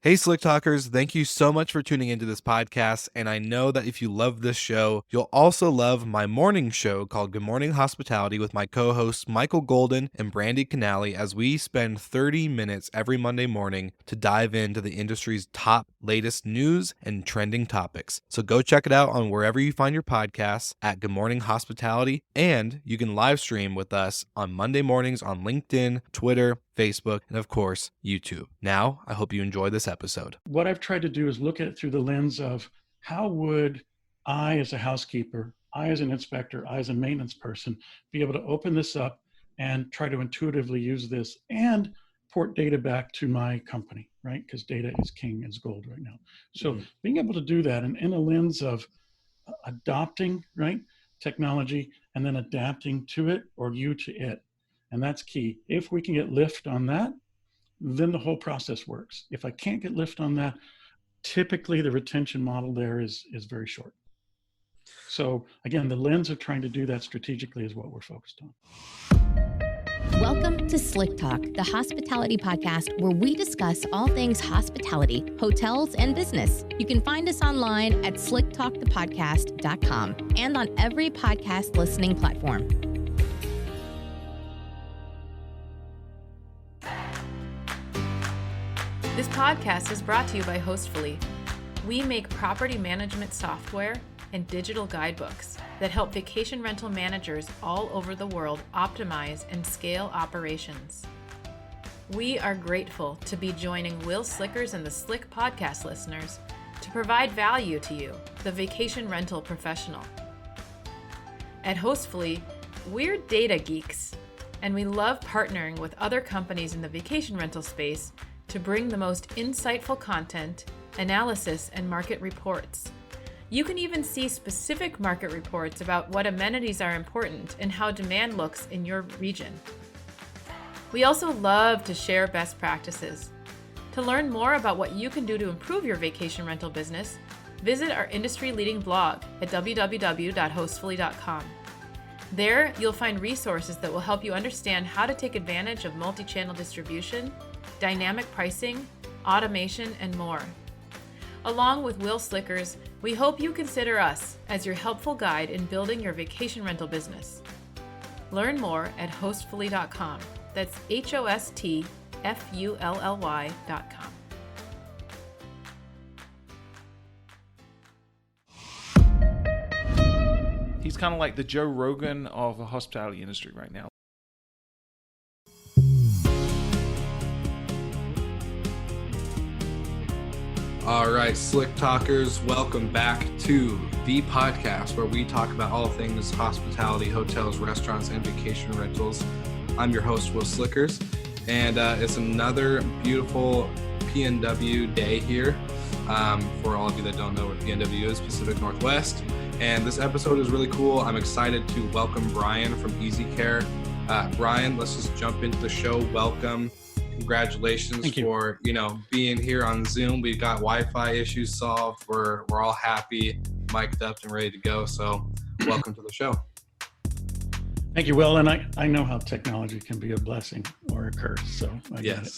Hey, Slick Talkers, thank you so much for tuning into this podcast. And I know that if you love this show, you'll also love my morning show called Good Morning Hospitality with my co hosts Michael Golden and Brandy Canali, as we spend 30 minutes every Monday morning to dive into the industry's top latest news and trending topics. So go check it out on wherever you find your podcasts at Good Morning Hospitality. And you can live stream with us on Monday mornings on LinkedIn, Twitter, Facebook, and of course, YouTube. Now, I hope you enjoy this episode. What I've tried to do is look at it through the lens of how would I as a housekeeper, I as an inspector, I as a maintenance person be able to open this up and try to intuitively use this and port data back to my company, right? Because data is king, is gold right now. So being able to do that and in a lens of adopting, right, technology and then adapting to it or you to it. And that's key. If we can get lift on that, then the whole process works. If I can't get lift on that, typically the retention model there is very short. So again, the lens of trying to do that strategically is what we're focused on. Welcome to Slicktalk, the hospitality podcast where we discuss all things hospitality, hotels, and business. You can find us online at slicktalkthepodcast.com and on every podcast listening platform. This podcast is brought to you by Hostfully. We make property management software and digital guidebooks that help vacation rental managers all over the world optimize and scale operations. We are grateful to be joining Will Slickers and the Slick podcast listeners to provide value to you, the vacation rental professional. At Hostfully, we're data geeks, and we love partnering with other companies in the vacation rental space to bring the most insightful content, analysis, and market reports. You can even see specific market reports about what amenities are important and how demand looks in your region. We also love to share best practices. To learn more about what you can do to improve your vacation rental business, visit our industry-leading blog at www.hostfully.com. There, you'll find resources that will help you understand how to take advantage of multi-channel distribution, dynamic pricing, automation, and more. Along with Will Slickers, we hope you consider us as your helpful guide in building your vacation rental business. Learn more at hostfully.com. That's HOSTFULLY.com. He's kind of like the Joe Rogan of the hospitality industry right now. All right, Slick Talkers, welcome back to the podcast where we talk about all things hospitality, hotels, restaurants, and vacation rentals. I'm your host, Will Slickers, and it's another beautiful PNW day here. For all of you that don't know what PNW is, Pacific Northwest. And this episode is really cool. I'm excited to welcome Brian from Easy Care. Brian, let's just jump into the show. Welcome. Congratulations for being here on Zoom. We've got Wi-Fi issues solved. We're all happy, mic'd up, and ready to go. So welcome to the show. Thank you, Will. And I know how technology can be a blessing or a curse. So I get it.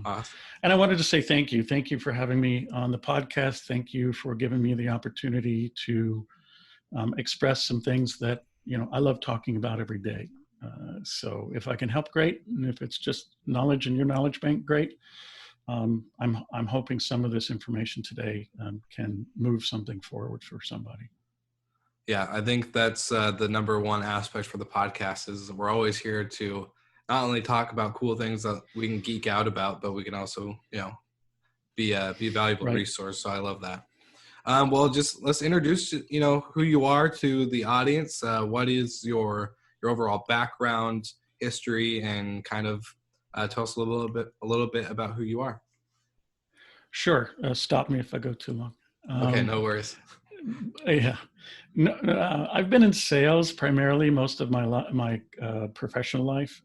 Awesome. And I wanted to say thank you. Thank you for having me on the podcast. Thank you for giving me the opportunity to express some things that I love talking about every day. So if I can help, great. And if it's just knowledge in your knowledge bank, great. I'm hoping some of this information today can move something forward for somebody. Yeah, I think that's the number one aspect for the podcast is we're always here to not only talk about cool things that we can geek out about, but we can also, be a valuable resource. So I love that. Well, just let's introduce, who you are to the audience. What is your overall background, history, and kind of tell us a little bit about who you are. Sure. Stop me if I go too long. Okay, no worries. Yeah. No, I've been in sales primarily most of my professional life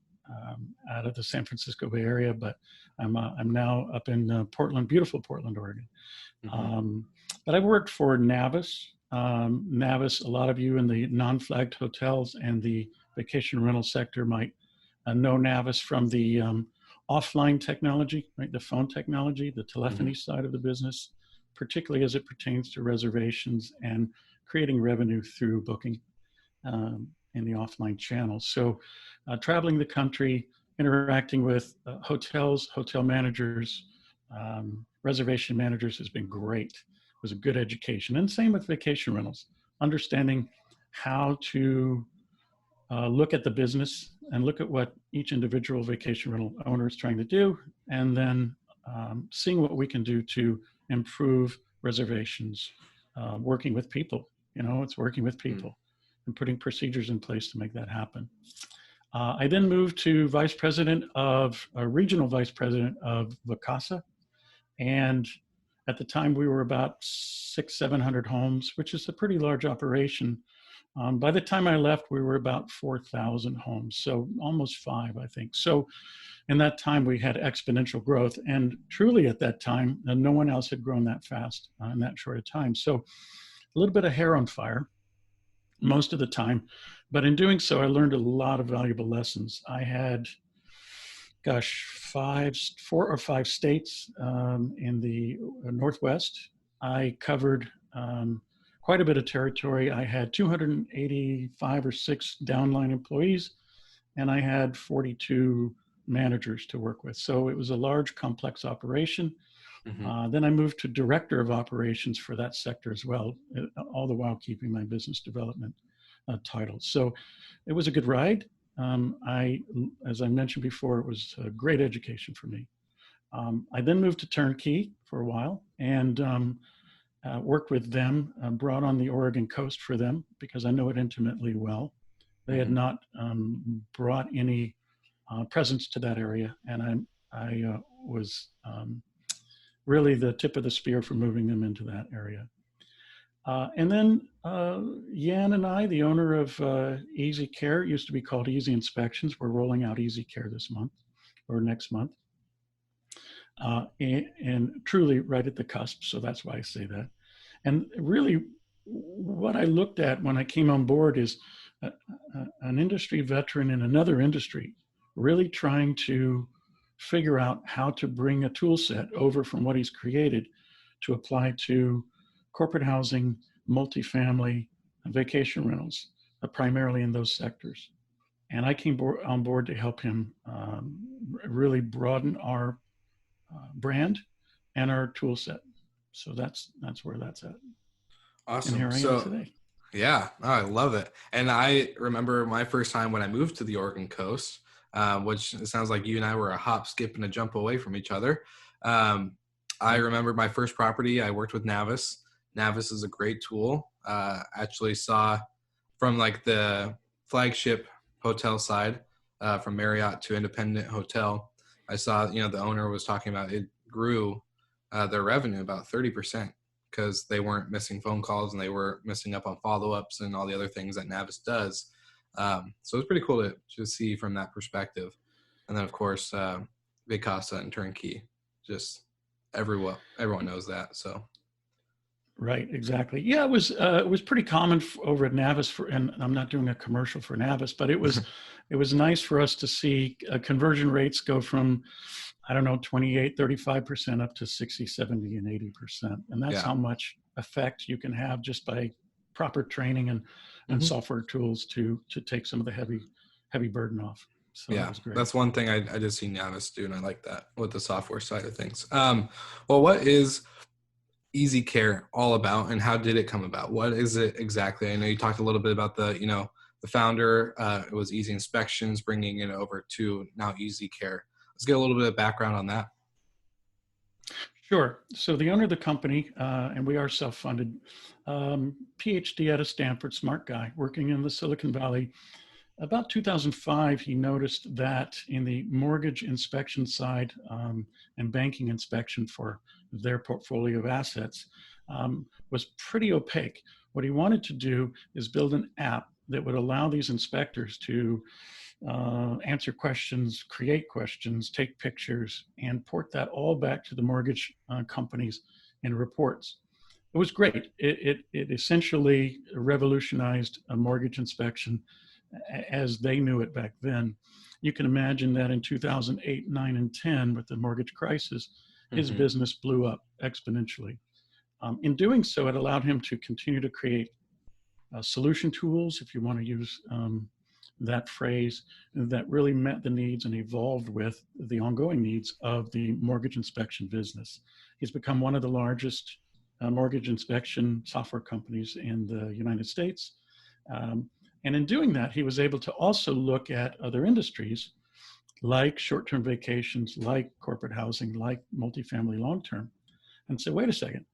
out of the San Francisco Bay Area, but I'm now up in Portland, beautiful Portland, Oregon. Mm-hmm. But I've worked for Navis. Navis, a lot of you in the non-flagged hotels and the vacation rental sector might know Navis from the offline technology, right? The phone technology, the telephony side of the business, particularly as it pertains to reservations and creating revenue through booking in the offline channels. So traveling the country, interacting with hotels, hotel managers, reservation managers has been great. It was a good education. And same with vacation rentals, understanding how to look at the business and look at what each individual vacation rental owner is trying to do, and then seeing what we can do to improve reservations, working with people. It's working with people and putting procedures in place to make that happen. I then moved to regional vice president of Vacasa. And at the time we were about 700 homes, which is a pretty large operation. By the time I left, we were about 4,000 homes, so almost 5, I think. So in that time, we had exponential growth. And truly at that time, no one else had grown that fast in that short a time. So a little bit of hair on fire most of the time. But in doing so, I learned a lot of valuable lessons. I had, 4 or 5 states in the Northwest. I covered quite a bit of territory. I had 285 or 6 downline employees, and I had 42 managers to work with. So it was a large, complex operation. Then I moved to director of operations for that sector as well, all the while keeping my business development title. So it was a good ride. As I mentioned before, it was a great education for me. I then moved to turnkey for a while and worked with them, brought on the Oregon coast for them because I know it intimately well. They had not brought any presence to that area, and I was really the tip of the spear for moving them into that area. And then Yan and I, the owner of Easy Care, it used to be called Easy Inspections. We're rolling out Easy Care this month or next month. And truly right at the cusp, so that's why I say that. And really what I looked at when I came on board is an industry veteran in another industry, really trying to figure out how to bring a tool set over from what he's created to apply to corporate housing, multifamily, and vacation rentals, primarily in those sectors. And I came on board to help him really broaden our brand and our tool set. So that's where that's at. Awesome. And here I am today. Yeah, I love it. And I remember my first time when I moved to the Oregon coast, which it sounds like you and I were a hop, skip, and a jump away from each other. I remember my first property, I worked with Navis. Navis is a great tool. Actually saw from like the flagship hotel side, from Marriott to independent hotel, I saw, the owner was talking about it grew their revenue about 30% because they weren't missing phone calls and they were missing up on follow-ups and all the other things that Navis does. So it's pretty cool to see from that perspective. And then of course, Vacasa and turnkey, just everyone knows that. So. Right, exactly. Yeah, it was pretty common over at Navis and I'm not doing a commercial for Navis, but it was nice for us to see conversion rates go from, 28, 35% up to 60, 70, and 80%. And that's how much effect you can have just by proper training and software tools to take some of the heavy burden off. So yeah, that's one thing I did see Navis do, and I like that with the software side of things. Well, what is Easy Care all about, and how did it come about? What is it exactly? I know you talked a little bit about the founder. It was Easy Inspections, bringing it over to now Easy Care. Let's get a little bit of background on that. Sure. So the owner of the company, and we are self-funded, PhD out of Stanford, smart guy, working in the Silicon Valley. About 2005, he noticed that in the mortgage inspection side and banking inspection for their portfolio of assets was pretty opaque. What he wanted to do is build an app that would allow these inspectors to answer questions, create questions, take pictures, and port that all back to the mortgage companies in reports. It was great. It essentially revolutionized a mortgage inspection as they knew it back then. You can imagine that in 2008, 9, and 10, with the mortgage crisis, his business blew up exponentially. In doing so, it allowed him to continue to create solution tools, if you want to use that phrase, that really met the needs and evolved with the ongoing needs of the mortgage inspection business. He's become one of the largest mortgage inspection software companies in the United States. And in doing that, he was able to also look at other industries like short-term vacations, like corporate housing, like multifamily long-term, and say, wait a second,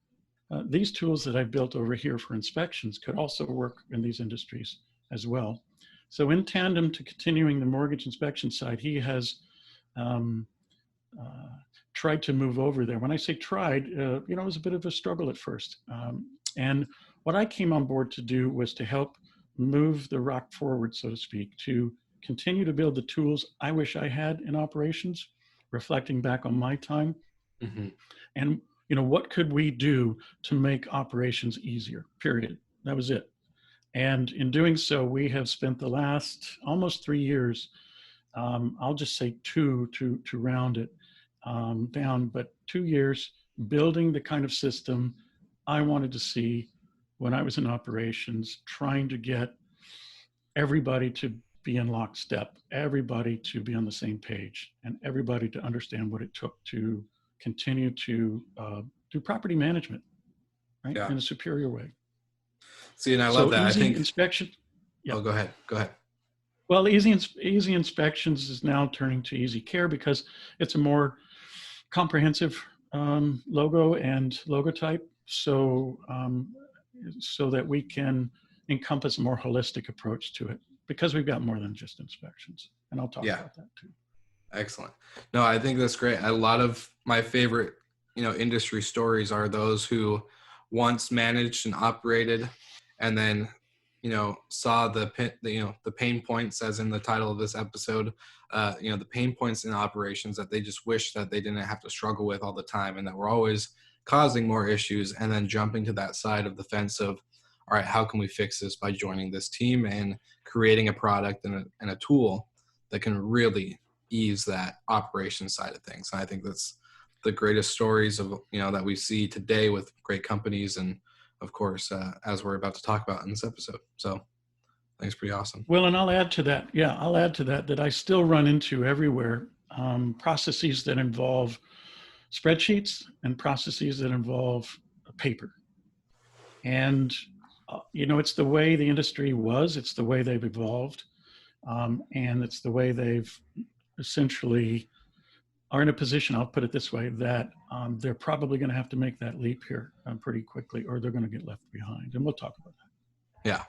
these tools that I've built over here for inspections could also work in these industries as well. So in tandem to continuing the mortgage inspection side, he has tried to move over there. When I say tried, it was a bit of a struggle at first. And what I came on board to do was to help move the rock forward, so to speak, to continue to build the tools I wish I had in operations, reflecting back on my time. And what could we do to make operations easier, period. That was it. And in doing so, we have spent the last almost 3 years, I'll just say 2 to round it down, but 2 years building the kind of system I wanted to see when I was in operations, trying to get everybody to be in lockstep, everybody to be on the same page, and everybody to understand what it took to continue to do property management, right, in a superior way. See, and I love that. Easy I think inspection. Oh, go ahead. Well, easy inspections is now turning to easy care because it's a more comprehensive logo and logotype, so that we can encompass a more holistic approach to it, because we've got more than just inspections. And I'll talk about that too. Excellent. No, I think that's great. A lot of my favorite, industry stories are those who once managed and operated, and then, saw the pain points, as in the title of this episode, the pain points in operations that they just wish that they didn't have to struggle with all the time, and that were always causing more issues, and then jumping to that side of the fence of, all right, how can we fix this by joining this team and creating a product and a tool that can really ease that operations side of things. And I think that's the greatest stories of, that we see today with great companies. And of course, as we're about to talk about in this episode. So I think it's pretty awesome. Well, and I'll add to that. Yeah, I'll add to that I still run into everywhere processes that involve spreadsheets and processes that involve paper. And, it's the way the industry was, it's the way they've evolved, and it's the way they've essentially are in a position, I'll put it this way, that they're probably going to have to make that leap here pretty quickly, or they're going to get left behind. And we'll talk about that. Yeah.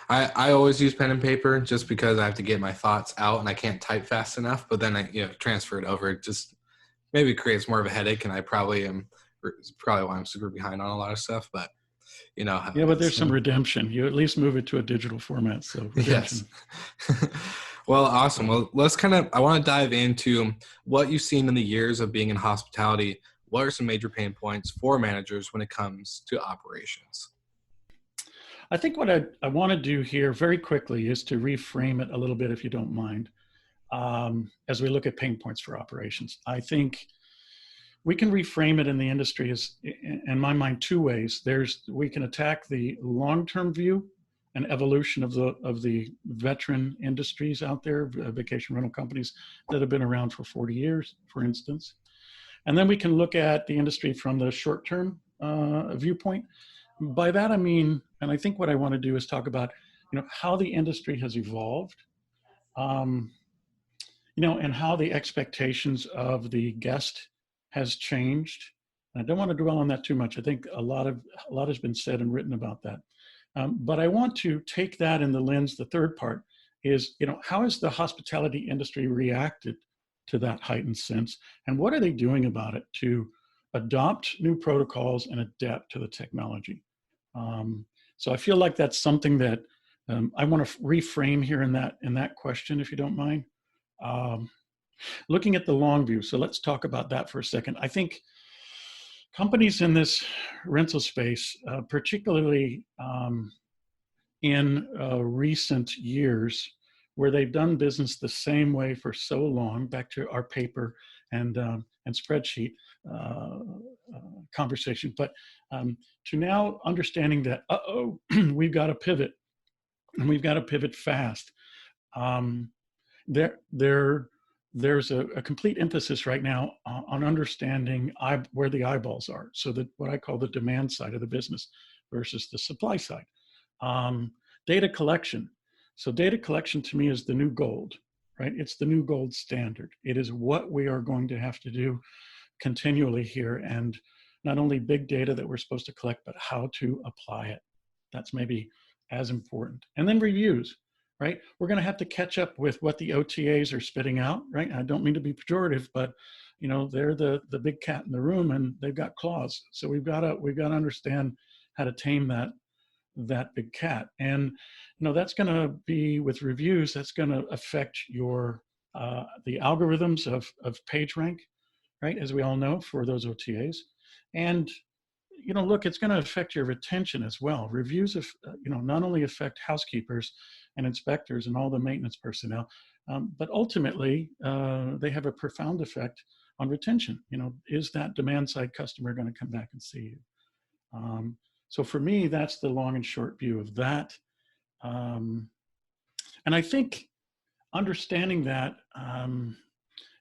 I always use pen and paper just because I have to get my thoughts out and I can't type fast enough, but then I transfer it over. It just maybe creates more of a headache, and I probably it's probably why I'm super behind on a lot of stuff, but yeah, but there's some redemption. You at least move it to a digital format. So redemption. Yes. Well, awesome. Well, I want to dive into what you've seen in the years of being in hospitality. What are some major pain points for managers when it comes to operations? I think what I want to do here very quickly is to reframe it a little bit, if you don't mind, as we look at pain points for operations. I think we can reframe it in the industry as, in my mind, 2 ways. We can attack the long-term view and evolution of the veteran industries out there, vacation rental companies that have been around for 40 years, for instance. And then we can look at the industry from the short-term viewpoint. By that I mean, and I think what I want to do is talk about, how the industry has evolved, and how the expectations of the guest has changed. And I don't want to dwell on that too much. I think a lot has been said and written about that. But I want to take that in the lens. The third part is, how has the hospitality industry reacted to that heightened sense? And what are they doing about it to adopt new protocols and adapt to the technology? So I feel like that's something that I want to reframe here in that question, if you don't mind. Looking at the long view. So let's talk about that for a second. I think companies in this rental space, particularly in recent years, where they've done business the same way for so long, back to our paper and spreadsheet conversation, but to now understanding that, we've got to pivot, and we've got to pivot fast. There's a complete emphasis right now on understanding where the eyeballs are. So that what I call the demand side of the business versus the supply side. Data collection. So data collection to me is the new gold, right? It's the new gold standard. It is what we are going to have to do continually here, and not only big data that we're supposed to collect, but how to apply it. That's maybe as important. And then reviews, right? We're going to have to catch up with what the OTAs are spitting out, right? I don't mean to be pejorative, but they're the big cat in the room, and they've got claws. So we've got to understand how to tame that big cat. And that's going to be with reviews. That's going to affect your the algorithms of PageRank, right? As we all know, for those OTAs. And look, it's going to affect your retention as well. Reviews not only affect housekeepers and inspectors and all the maintenance personnel, but ultimately they have a profound effect on retention. Is that demand side customer going to come back and see you? So for me, that's the long and short view of that. And I think understanding that,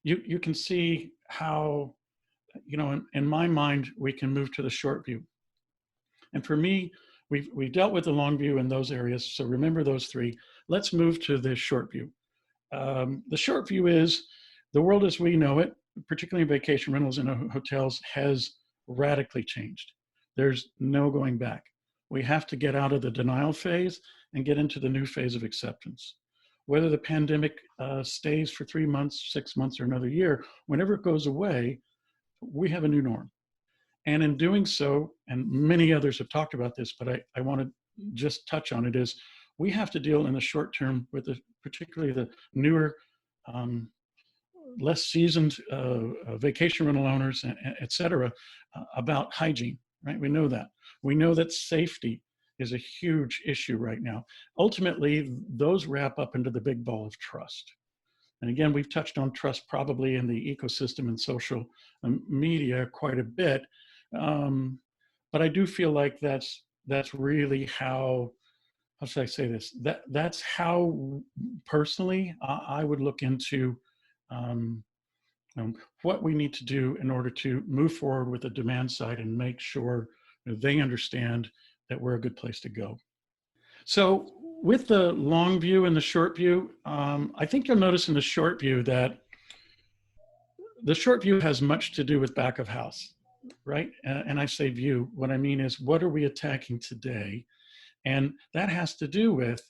you can see how, in my mind, we can move to the short view. And for me, we've dealt with the long view in those areas. So remember those three. Let's move to the short view. The short view is the world as we know it, particularly in vacation rentals and hotels, has radically changed. There's no going back. We have to get out of the denial phase and get into the new phase of acceptance. Whether the pandemic stays for 3 months, 6 months, or another year, whenever it goes away, we have a new norm. And in doing so, and many others have talked about this, but I want to just touch on it, is we have to deal in the short term with particularly the newer, less seasoned vacation rental owners, et cetera, about hygiene, right? We know that. We know that safety is a huge issue right now. Ultimately, those wrap up into the big ball of trust. And again, we've touched on trust probably in the ecosystem and social media quite a bit. But I do feel like that's really how should I say this? That's how personally I would look into what we need to do in order to move forward with the demand side and make sure they understand that we're a good place to go. So with the long view and the short view, I think you'll notice in the short view that the short view has much to do with back of house, right? And I say view, what I mean is what are we attacking today? And that has to do with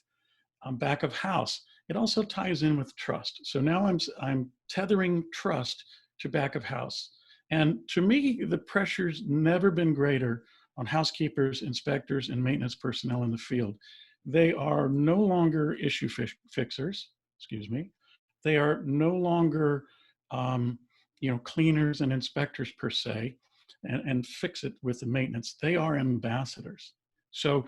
back of house. It also ties in with trust. So now I'm tethering trust to back of house. And to me, the pressure's never been greater on housekeepers, inspectors, and maintenance personnel in the field. They are no longer issue fixers, They are no longer, cleaners and inspectors per se, and fix it with the maintenance. They are ambassadors. So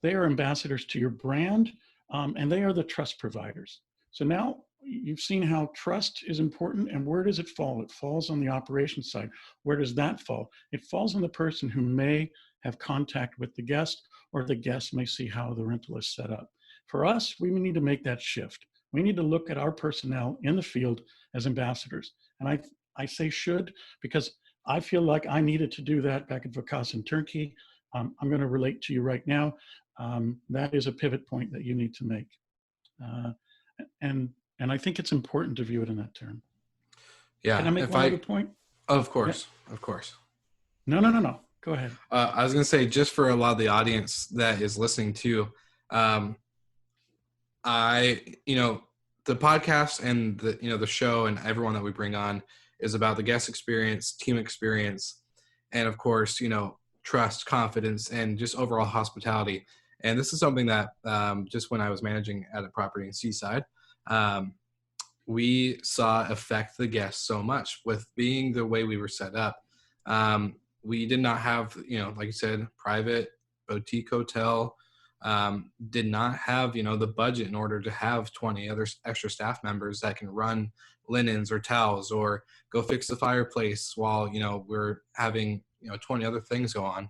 they are ambassadors to your brand, and they are the trust providers. So now you've seen how trust is important, and where does it fall? It falls on the operations side. Where does that fall? It falls on the person who may have contact with the guest, or the guest may see how the rental is set up. For us, we need to make that shift. We need to look at our personnel in the field as ambassadors. And I say should, because I feel like I needed to do that back at Vacasa and Turnkey. I'm going to relate to you right now. That is a pivot point that you need to make. And I think it's important to view it in that term. Yeah. Can I make one other point? Of course. Yeah. Of course. No. Go ahead. I was going to say, just for a lot of the audience that is listening to, the podcast and the show and everyone that we bring on is about the guest experience, team experience, and of course, trust, confidence, and just overall hospitality. And this is something that just when I was managing at a property in Seaside, we saw affect the guests so much with being the way we were set up. We did not have, like you said, private boutique hotel, did not have, the budget in order to have 20 other extra staff members that can run linens or towels or go fix the fireplace while, we're having, 20 other things go on.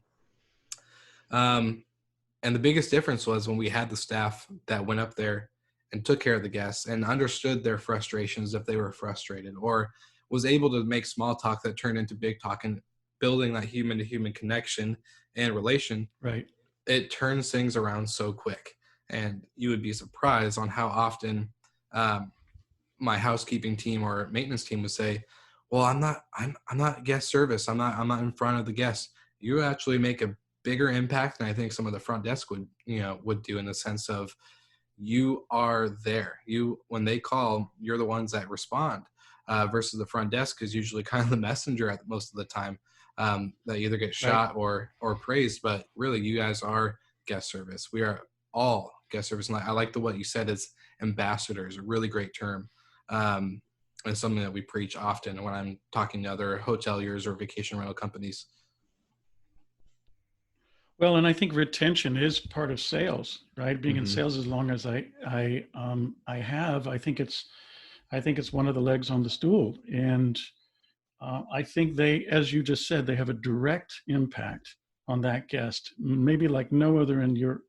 And the biggest difference was when we had the staff that went up there and took care of the guests and understood their frustrations if they were frustrated, or was able to make small talk that turned into big talk and building that human to human connection and relation. Right. It turns things around so quick. And you would be surprised on how often my housekeeping team or maintenance team would say, well, I'm not guest service. I'm not in front of the guests. You actually make a bigger impact than I think some of the front desk would do, in the sense of you are there. When they call, you're the ones that respond, versus the front desk is usually kind of the messenger at most of the time, that either get shot or praised. But really, you guys are guest service. We are all guest service. And I like what you said is ambassadors, a really great term. And something that we preach often when I'm talking to other hoteliers or vacation rental companies. Well, and I think retention is part of sales, right? Being in Mm-hmm. sales as long as I have, I think it's one of the legs on the stool. And I think they, as you just said, they have a direct impact on that guest, maybe like no other in your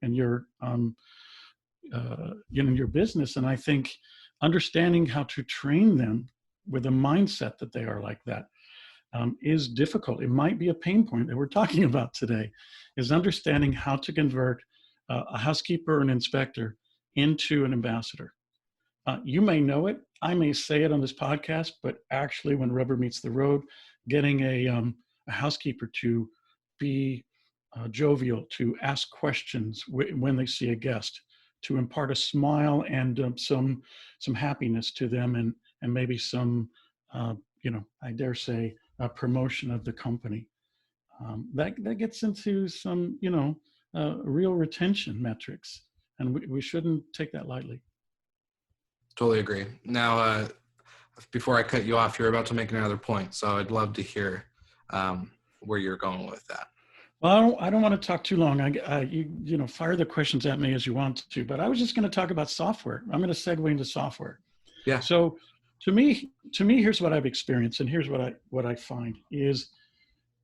business. And I think understanding how to train them with a mindset that they are like that is difficult. It might be a pain point that we're talking about today, is understanding how to convert a housekeeper or an inspector into an ambassador. You may know it. I may say it on this podcast, but actually when rubber meets the road, getting a housekeeper to be jovial, to ask questions when they see a guest, to impart a smile and some happiness to them, and maybe some, I dare say, a promotion of the company. That gets into some, real retention metrics, and we shouldn't take that lightly. Totally agree. Now, before I cut you off, you're about to make another point, so I'd love to hear where you're going with that. Well, I don't want to talk too long. You fire the questions at me as you want to, but I was just going to talk about software. I'm going to segue into software. Yeah. So to me, here's what I've experienced, and here's what I find is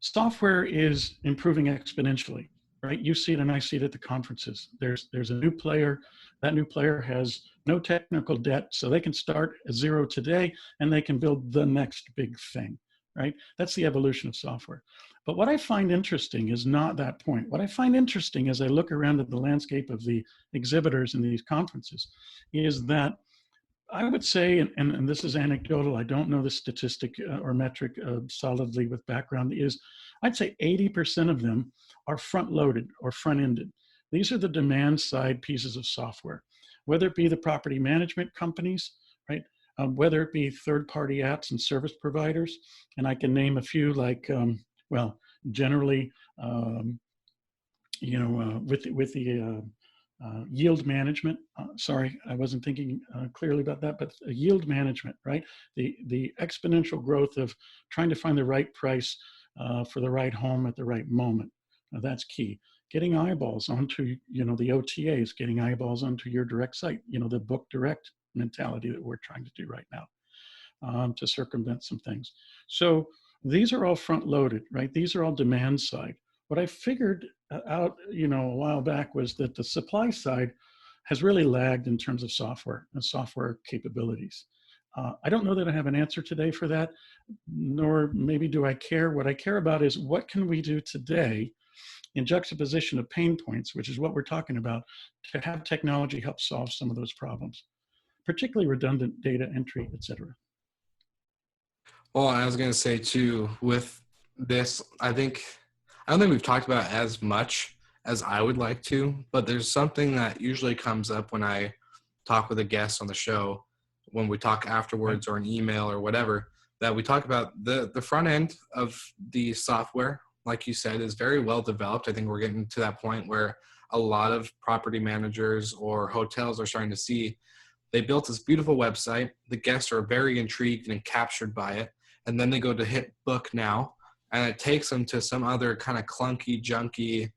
software is improving exponentially, right? You see it and I see it at the conferences. There's a new player. That new player has no technical debt, so they can start at zero today and they can build the next big thing, right? That's the evolution of software. But what I find interesting is not that point. What I find interesting as I look around at the landscape of the exhibitors in these conferences is that I would say, and this is anecdotal, I don't know the statistic or metric solidly with background, is I'd say 80% of them are front-loaded or front-ended. These are the demand side pieces of software, whether it be the property management companies, right? Whether it be third-party apps and service providers. And I can name a few like, generally, with the yield management. Sorry, I wasn't thinking clearly about that, but yield management, right? The exponential growth of trying to find the right price for the right home at the right moment. That's key. Getting eyeballs onto, the OTAs, getting eyeballs onto your direct site, the book direct mentality that we're trying to do right now to circumvent some things. So these are all front loaded, right? These are all demand side. What I figured out, a while back was that the supply side has really lagged in terms of software and software capabilities. I don't know that I have an answer today for that, nor maybe do I care. What I care about is what can we do today in juxtaposition of pain points, which is what we're talking about, to have technology help solve some of those problems, particularly redundant data entry, et cetera. Well, I was going to say too, with this, I don't think we've talked about as much as I would like to, but there's something that usually comes up when I talk with a guest on the show, when we talk afterwards or an email or whatever, that we talk about the front end of the software, like you said, is very well developed. I think we're getting to that point where a lot of property managers or hotels are starting to see they built this beautiful website. The guests are very intrigued and captured by it. And then they go to hit book now, and it takes them to some other kind of clunky, junky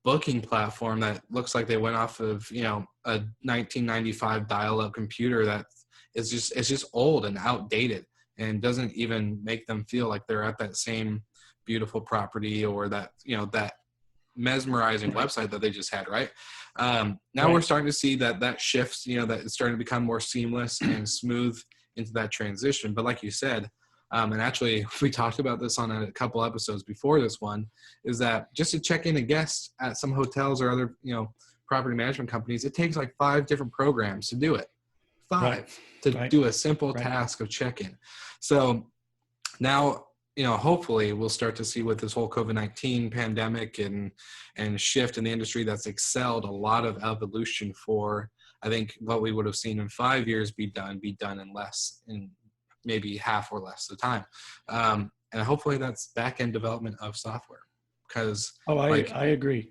booking platform that looks like they went off of, you know, a 1995 dial-up computer that is just, it's just old and outdated and doesn't even make them feel like they're at that same beautiful property or that, you know, that mesmerizing website that they just had, right? Now we're starting to see that shifts, you know, that it's starting to become more seamless and smooth into that transition. But like you said, and actually we talked about this on a couple episodes before this one, is that just to check in a guest at some hotels or other, you know, property management companies, it takes like 5 different programs to do it. 5 to do a simple task of check-in. So now, you know, hopefully we'll start to see with this whole COVID-19 pandemic and shift in the industry that's excelled a lot of evolution for, I think, what we would have seen in 5 years be done in less, in maybe half or less the time. And hopefully that's back-end development of software. Because I agree.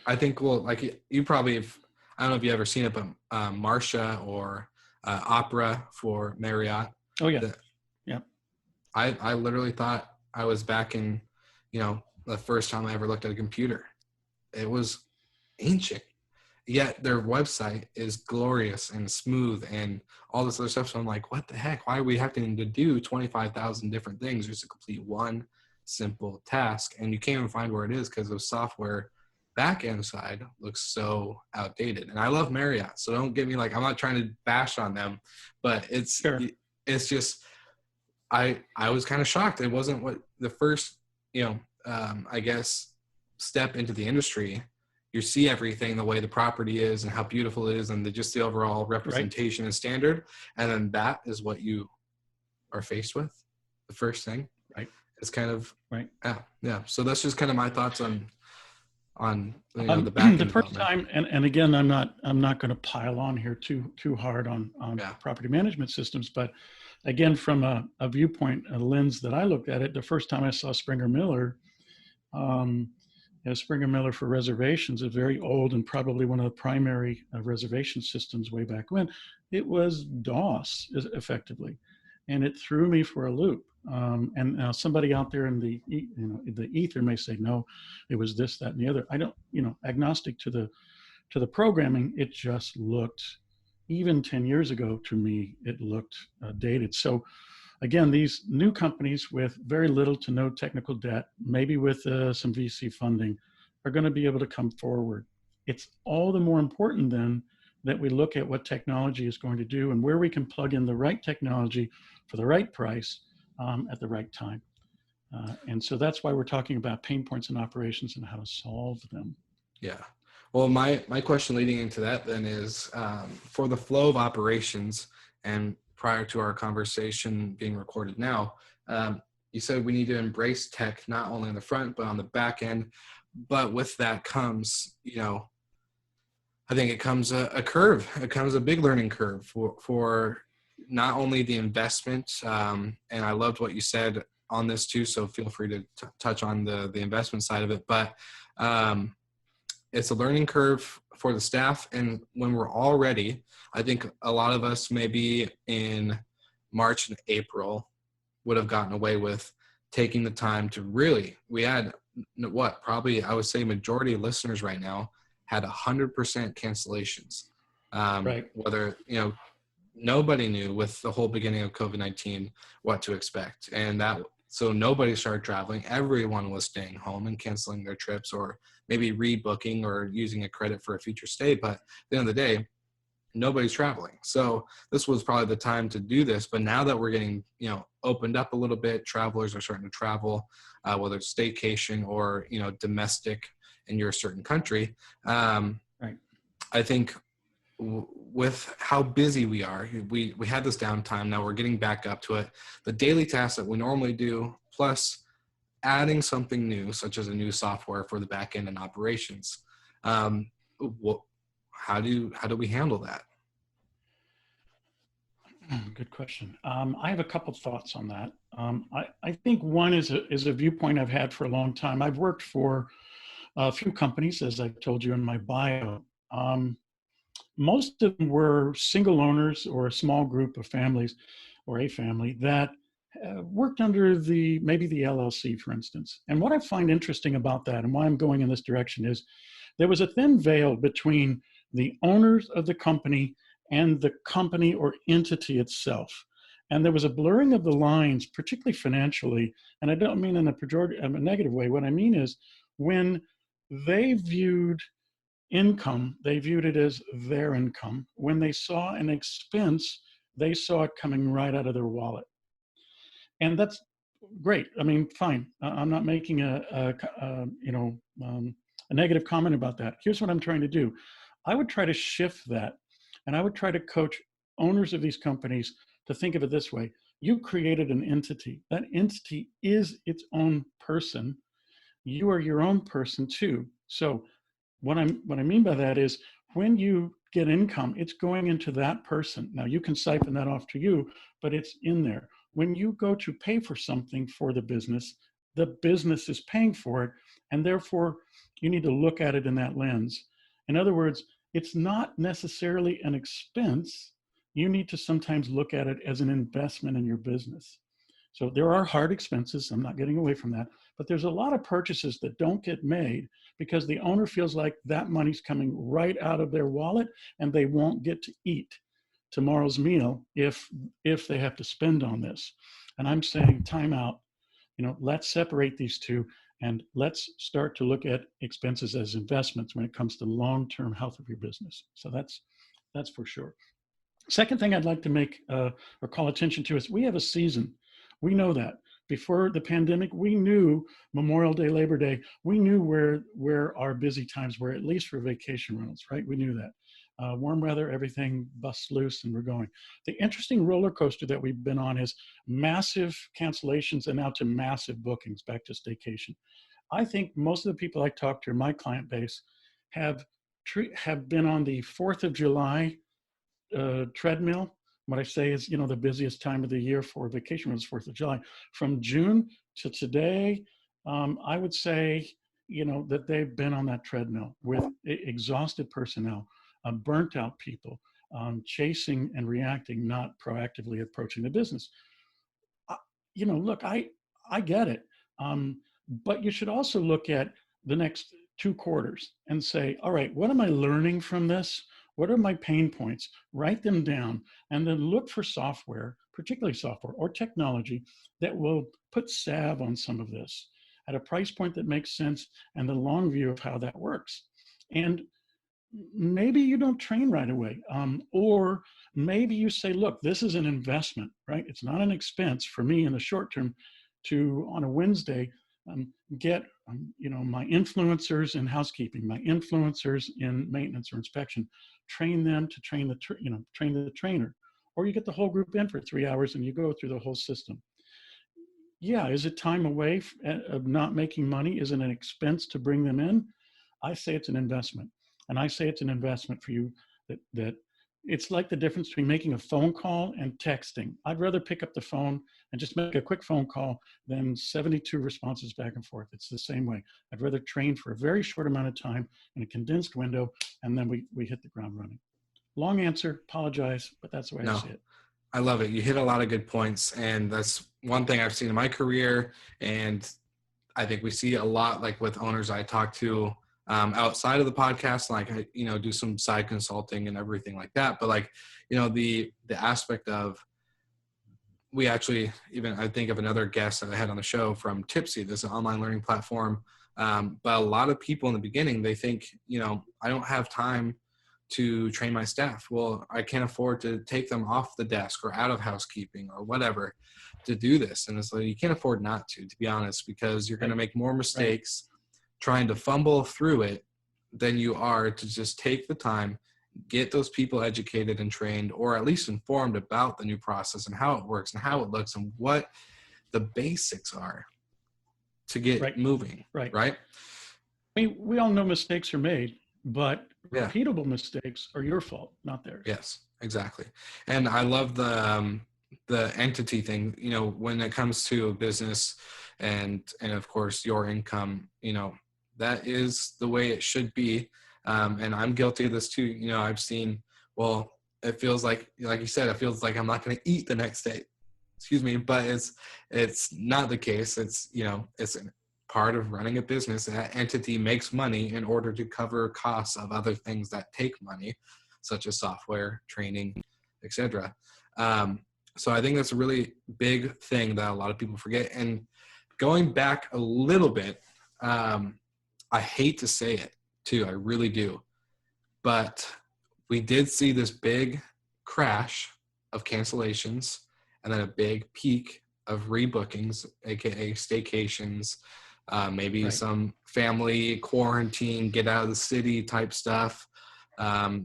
I think, well, like you probably have, I don't know if you've ever seen it, but Marcia or Opera for Marriott. Oh, yeah. I literally thought I was back in, you know, the first time I ever looked at a computer. It was ancient, yet their website is glorious and smooth and all this other stuff. So I'm like, what the heck? Why are we having to do 25,000 different things just to complete one simple task? And you can't even find where it is because the software back end side looks so outdated. And I love Marriott, so don't get me like, I'm not trying to bash on them, but it's just, I was kind of shocked. It wasn't what the first, you know, I guess, step into the industry. You see everything, the way the property is and how beautiful it is and just the overall representation and standard. And then that is what you are faced with. The first thing, it's kind of, yeah. So that's just kind of my thoughts on you know, the back end the first time, and again, I'm not going to pile on here too hard on property management systems, but again, from a viewpoint, a lens that I looked at it, the first time I saw Springer Miller, Springer Miller for reservations, a very old and probably one of the primary reservation systems way back when, it was DOS effectively, and it threw me for a loop. And now somebody out there in the ether may say, no, it was this, that, and the other. I don't, you know, agnostic to the programming, it just looked, even 10 years ago to me, it looked dated. So again, these new companies with very little to no technical debt, maybe with some VC funding, are going to be able to come forward. It's all the more important then that we look at what technology is going to do and where we can plug in the right technology for the right price at the right time. And so that's why we're talking about pain points in operations and how to solve them. Yeah. Well, my question leading into that then is for the flow of operations, and prior to our conversation being recorded now, you said we need to embrace tech, not only on the front, but on the back end. But with that comes, you know, I think it comes a curve. It comes a big learning curve for not only the investment, and I loved what you said on this too, so feel free to touch on the investment side of it, but it's a learning curve for the staff. And when we're all ready, I think a lot of us maybe in March and April would have gotten away with taking the time to really, we had probably I would say majority of listeners right now had 100% cancellations. Whether, you know, nobody knew with the whole beginning of COVID-19 what to expect. And so nobody started traveling. Everyone was staying home and canceling their trips or maybe rebooking or using a credit for a future stay. But at the end of the day, nobody's traveling. So this was probably the time to do this. But now that we're getting, you know, opened up a little bit, travelers are starting to travel, whether it's staycation or, you know, domestic in your certain country. I think with how busy we are, we had this downtime. Now we're getting back up to it. The daily tasks that we normally do, plus adding something new, such as a new software for the back end and operations. How do we handle that? Good question. I have a couple thoughts on that. I think one is a viewpoint I've had for a long time. I've worked for a few companies, as I told you in my bio. Most of them were single owners or a small group of families or a family that worked under maybe the LLC, for instance. And what I find interesting about that and why I'm going in this direction is there was a thin veil between the owners of the company and the company or entity itself. And there was a blurring of the lines, particularly financially. And I don't mean in a negative way. What I mean is when they viewed income, they viewed it as their income. When they saw an expense, they saw it coming right out of their wallet. And that's great. I mean, fine. I'm not making a negative comment about that. Here's what I'm trying to do. I would try to shift that, and I would try to coach owners of these companies to think of it this way. You created an entity. That entity is its own person. You are your own person too. So what I mean by that is when you get income, it's going into that person. Now you can siphon that off to you, but it's in there. When you go to pay for something for the business is paying for it, and therefore you need to look at it in that lens. In other words, it's not necessarily an expense. You need to sometimes look at it as an investment in your business. So there are hard expenses. I'm not getting away from that, but there's a lot of purchases that don't get made because the owner feels like that money's coming right out of their wallet and they won't get to eat tomorrow's meal if they have to spend on this. And I'm saying time out, let's separate these two and let's start to look at expenses as investments when it comes to long-term health of your business. So that's for sure. Second thing I'd like to make or call attention to is we have a season. We know that. Before the pandemic, we knew Memorial Day, Labor Day, we knew where our busy times were, at least for vacation rentals, right? We knew that. Warm weather, everything busts loose and we're going. The interesting roller coaster that we've been on is massive cancellations and now to massive bookings back to staycation. I think most of the people I talk to in my client base have been on the 4th of July treadmill. What I say is, the busiest time of the year for vacation was 4th of July. From June to today, I would say, that they've been on that treadmill with exhausted personnel, burnt out people, chasing and reacting, not proactively approaching the business. Look, I get it. But you should also look at the next 2 quarters and say, all right, what am I learning from this? What are my pain points? Write them down and then look for software, particularly software or technology that will put salve on some of this at a price point that makes sense and the long view of how that works. And maybe you don't train right away, or maybe you say, look, this is an investment, right? It's not an expense for me in the short term to, on a Wednesday, get my influencers in housekeeping, my influencers in maintenance or inspection, train them to train the trainer, or you get the whole group in for 3 hours and you go through the whole system. Yeah, is it time away of not making money? Is it an expense to bring them in? I say it's an investment, and I say it's an investment for you that it's like the difference between making a phone call and texting. I'd rather pick up the phone and just make a quick phone call than 72 responses back and forth. It's the same way. I'd rather train for a very short amount of time in a condensed window, and then we hit the ground running. Long answer, apologize, but that's the way I see it. I love it. You hit a lot of good points, and that's one thing I've seen in my career, and I think we see a lot like with owners I talk to outside of the podcast, like I, do some side consulting and everything like that. But like, the aspect of, we actually, even I think of another guest that I had on the show from Tipsy, this is an online learning platform. But a lot of people in the beginning, they think, I don't have time to train my staff. Well, I can't afford to take them off the desk or out of housekeeping or whatever to do this. And it's like, you can't afford not to be honest, because you're going to make more mistakes trying to fumble through it than you are to just take the time, get those people educated and trained, or at least informed about the new process and how it works and how it looks and what the basics are to get moving. Right. I mean, we all know mistakes are made, but repeatable mistakes are your fault, not theirs. Yes, exactly. And I love the entity thing, when it comes to a business and of course your income, that is the way it should be. And I'm guilty of this too. I've seen, well, it feels like you said, it feels like I'm not going to eat the next day, but it's not the case. It's, it's part of running a business. That entity makes money in order to cover costs of other things that take money, such as software, training, etc. So I think that's a really big thing that a lot of people forget. And going back a little bit, I hate to say it too, I really do, but we did see this big crash of cancellations and then a big peak of rebookings, aka staycations, maybe some family quarantine, get out of the city type stuff.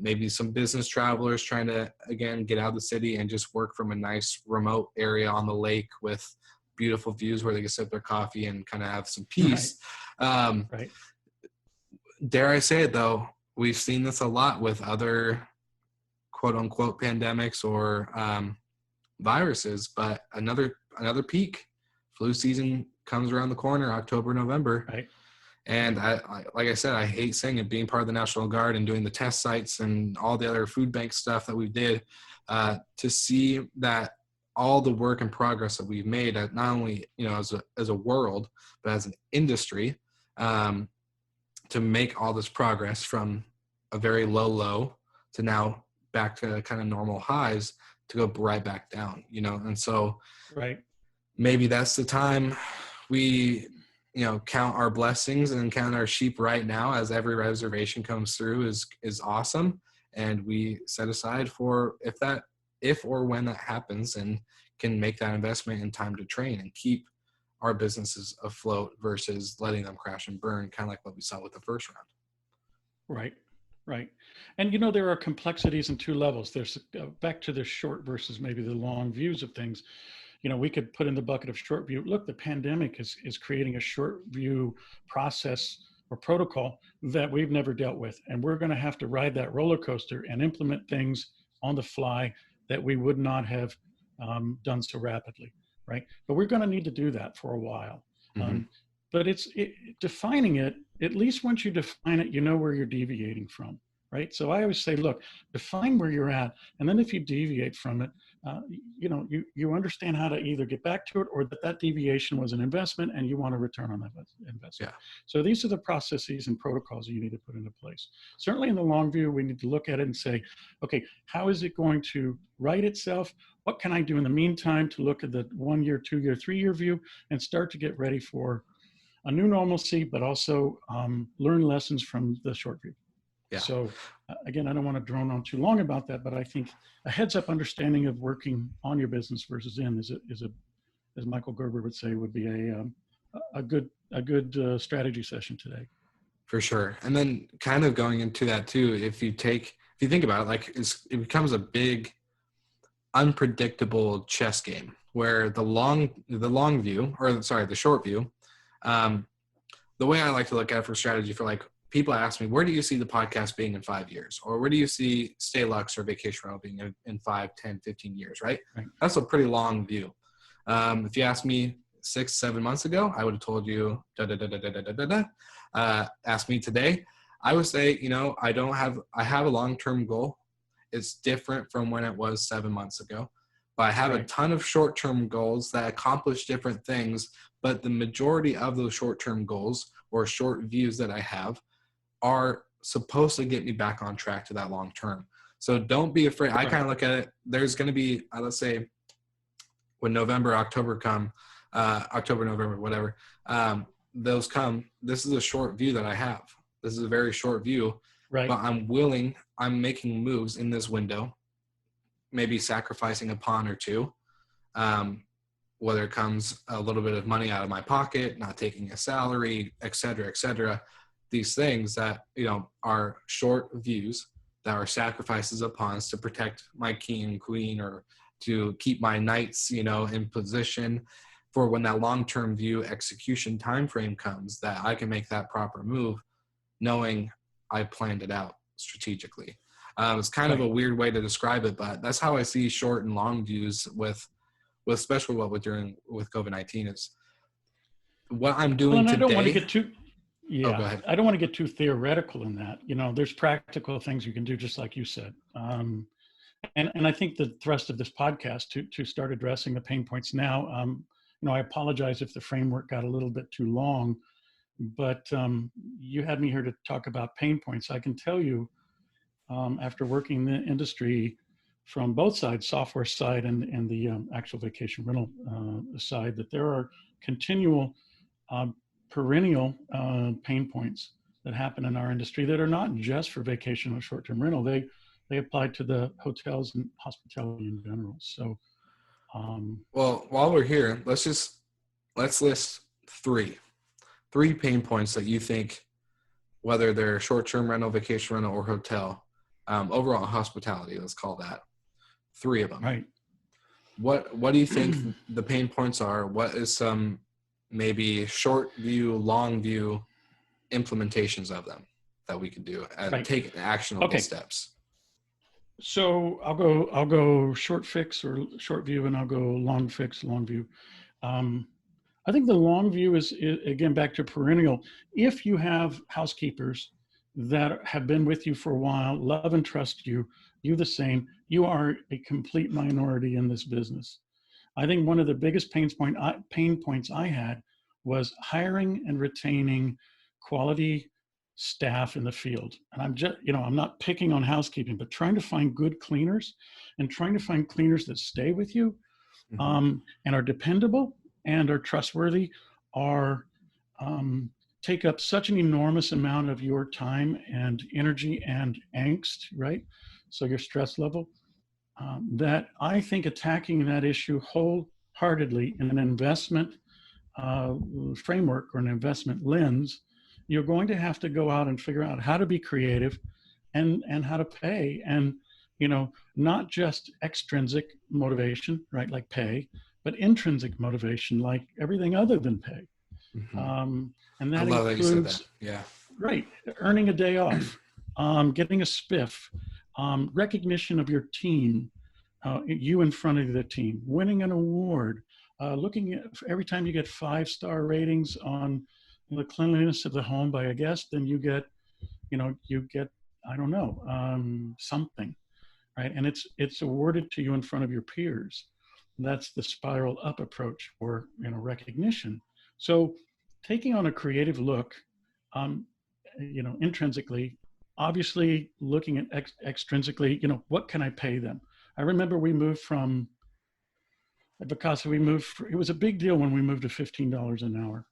Maybe some business travelers trying to, again, get out of the city and just work from a nice remote area on the lake with beautiful views where they can sip their coffee and kind of have some peace. Right. Dare I say it though, we've seen this a lot with other quote unquote pandemics or viruses, but another peak. Flu season comes around the corner, October, November. Right. And I like I said, I hate saying it, being part of the National Guard and doing the test sites and all the other food bank stuff that we did, to see that all the work and progress that we've made, not only, as a world, but as an industry, to make all this progress from a very low to now back to kind of normal highs, to go right back down, and so maybe that's the time we count our blessings and count our sheep right now, as every reservation comes through is awesome. And we set aside for if or when that happens, and can make that investment in time to train and keep our businesses afloat versus letting them crash and burn, kind of like what we saw with the first round. Right. And, there are complexities in two levels. There's back to the short versus maybe the long views of things. We could put in the bucket of short view. Look, the pandemic is creating a short view process or protocol that we've never dealt with. And we're going to have to ride that roller coaster and implement things on the fly that we would not have done so rapidly, right? But we're going to need to do that for a while. Mm-hmm. But defining it, at least once you define it, you know where you're deviating from, right? So I always say, look, define where you're at. And then if you deviate from it, you understand how to either get back to it, or that deviation was an investment and you want a return on that investment. Yeah. So these are the processes and protocols that you need to put into place. Certainly in the long view, we need to look at it and say, okay, how is it going to right itself? What can I do in the meantime to look at the 1 year, 2 year, 3 year view and start to get ready for a new normalcy, but also learn lessons from the short view. Yeah. So again, I don't want to drone on too long about that, but I think a heads up understanding of working on your business versus in is as Michael Gerber would say, would be a good strategy session today. For sure. And then kind of going into that too, if you think about it, like it becomes a big unpredictable chess game where the short view, the way I like to look at it for strategy, for like, people ask me, where do you see the podcast being in 5 years? Or where do you see Stay Lux or Vacation Rental being in 5, 10, 15 years, right? That's a pretty long view. If you asked me 6-7 months ago, I would have told you, ask me today, I would say, I have a long-term goal. It's different from when it was 7 months ago. But I have a ton of short-term goals that accomplish different things. But the majority of those short-term goals or short views that I have are supposed to get me back on track to that long term. So don't be afraid. I kind of look at it. There's going to be, let's say, when November, October come, October, November, whatever, those come. This is a short view that I have. This is a very short view. Right. But I'm making moves in this window, maybe sacrificing a pawn or two, whether it comes a little bit of money out of my pocket, not taking a salary, et cetera, et cetera. These things that, are short views, that are sacrifices of pawns to protect my king and queen, or to keep my knights, in position for when that long-term view execution time frame comes, that I can make that proper move, knowing I planned it out strategically. It's kind of a weird way to describe it, but that's how I see short and long views with especially what we're doing with COVID-19 is what I'm doing today. I don't want to get too, go ahead. I don't want to get too theoretical in that. There's practical things you can do, just like you said. And I think the thrust of this podcast to start addressing the pain points now, I apologize if the framework got a little bit too long, But you had me here to talk about pain points. I can tell you, after working in the industry from both sides, software side and the actual vacation rental side, that there are continual, perennial pain points that happen in our industry that are not just for vacation or short-term rental. They apply to the hotels and hospitality in general. So, well, while we're here, let's list three pain points that you think, whether they're short-term rental, vacation rental, or hotel, overall hospitality, let's call that. Three of them. right. What do you think the pain points are? What is some maybe short view, long view implementations of them that we could do and Right. take actionable Okay. steps? So I'll go short fix or short view, and I'll go long fix, long view. I think the long view is again back to perennial. If you have housekeepers that have been with you for a while, love and trust you, you the same, you are a complete minority in this business. I think one of the biggest pain points I had was hiring and retaining quality staff in the field. And I'm just, I'm not picking on housekeeping, but trying to find good cleaners and trying to find cleaners that stay with you, and are dependable and are trustworthy, are take up such an enormous amount of your time and energy and angst, right? So your stress level, that I think attacking that issue wholeheartedly in an investment framework or an investment lens, you're going to have to go out and figure out how to be creative and how to pay, and not just extrinsic motivation, right, like pay, but intrinsic motivation, like everything other than pay. And that I love includes, that you said that. Yeah. right, earning a day off, getting a spiff, recognition of your team, you in front of the team, winning an award, looking at every time you get 5-star ratings on the cleanliness of the home by a guest, then you get, I don't know, something, right? And it's awarded to you in front of your peers. That's the spiral up approach for recognition. So taking on a creative look, intrinsically, obviously looking at extrinsically, what can I pay them? I remember we moved from, because it was a big deal when we moved to $15 an hour.